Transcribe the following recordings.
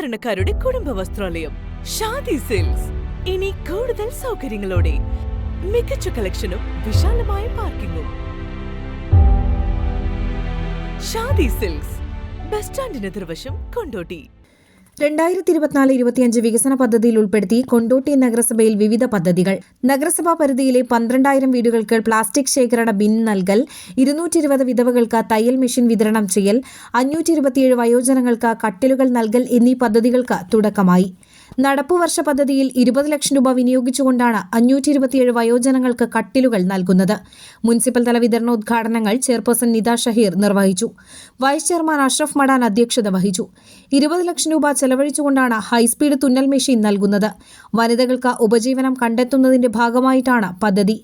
സാധാരണക്കാരുടെ കുടുംബ വസ്ത്രാലയം ഷാദി സിൽക്സ്. ഇനി കൂടുതൽ സൗകര്യങ്ങളോടെ മികച്ച കളക്ഷനും വിശാലമായ പാർക്കിങ്ങും. ഷാദി സിൽക്സ്, ബസ് സ്റ്റാൻഡിന് എതിർവശം, കൊണ്ടോട്ടി. 2024-25 വികസന പദ്ധതിയിൽ ഉൾപ്പെടുത്തി കൊണ്ടോട്ടി നഗരസഭയിൽ വിവിധ പദ്ധതികൾ. നഗരസഭാ പരിധിയിലെ 12,000 വീടുകൾക്ക് പ്ലാസ്റ്റിക് ശേഖരണ ബിൻ നൽകൽ, 220 വിധവകൾക്ക് തയ്യൽ മെഷീൻ വിതരണം ചെയ്യൽ, 527 വയോജനങ്ങൾക്ക് കട്ടിലുകൾ നൽകൽ എന്നീ പദ്ധതികൾക്ക് തുടക്കമായി. നടപ്പുവർഷ പദ്ധതിയിൽ 20 ലക്ഷം രൂപ വിനിയോഗിച്ചുകൊണ്ടാണ് 527 വയോജനങ്ങൾക്ക് കട്ടിലുകൾ നൽകുന്നത്. മുനിസിപ്പൽ തല വിതരണോദ്ഘാടനങ്ങൾ ചെയർപേഴ്സൺ നിത ഷഹീർ നിർവഹിച്ചു. വൈസ് ചെയർമാൻ അഷ്റഫ് മടാൻ അധ്യക്ഷത വഹിച്ചു. 20 ലക്ഷം രൂപ ചെലവഴിച്ചുകൊണ്ടാണ് ഹൈസ്പീഡ് തുന്നൽ മെഷീൻ നൽകുന്നത്. വനിതകൾക്ക് ഉപജീവനം കണ്ടെത്തുന്നതിന്റെ ഭാഗമായിട്ടാണ് പദ്ധതി.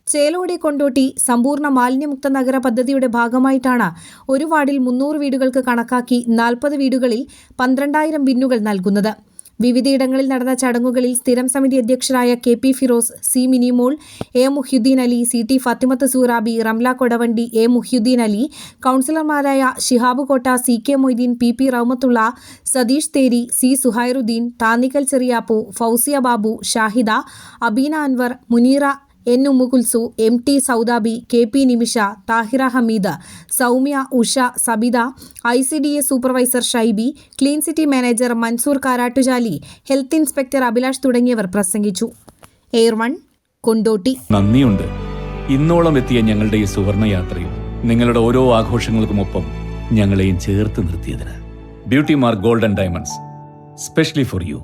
ചേലോടെ കൊണ്ടോട്ടി സമ്പൂർണ്ണ മാലിന്യമുക്ത നഗര പദ്ധതിയുടെ ഭാഗമായിട്ടാണ് ഒരു വാർഡിൽ 300 വീടുകൾക്ക് കണക്കാക്കി 40 വീടുകളിൽ 12,000 ബിന്നുകൾ നൽകുന്നത്. വിവിധയിടങ്ങളിൽ നടന്ന ചടങ്ങുകളിൽ സ്ഥിരം സമിതി അധ്യക്ഷരായ KP Firoz, C Minimol, A Muhiyuddin Ali, CT Fathimath സൂറാബി, Ramla Kodavandi, A Muhiyuddin Ali, കൗൺസിലർമാരായ Shihab Kotta, CK Moideen, PP Rahmathulla, Satheesh Theri, C Suhairuddeen, Thannikkal Cheriyappu, Fousiya Babu, Shahida, Abeena Anwar, Muneera, N Ummukulsu, MT Soudabi, KP Nimisha, Thahira Hameed, Soumya, Usha, Sabitha, ICDA supervisor Shaibi, clean city manager Mansoor Karattujali, health inspector Abhilash തുടങ്ങിയവർ പ്രസംഗിച്ചു. എയർ 1 കൊണ്ടോട്ടി. നന്ദിയുണ്ട് ഇന്നോളം എത്തിയ ഞങ്ങളുടെ ഈ സുവർണയാത്രയിൽ നിങ്ങളുടെ ഓരോ ആഘോഷങ്ങൾക്കുമൊപ്പം ഞങ്ങളെയും ചേർത്ത് നിർത്തിയതിന്. Beauty mark gold and diamonds, specially for U.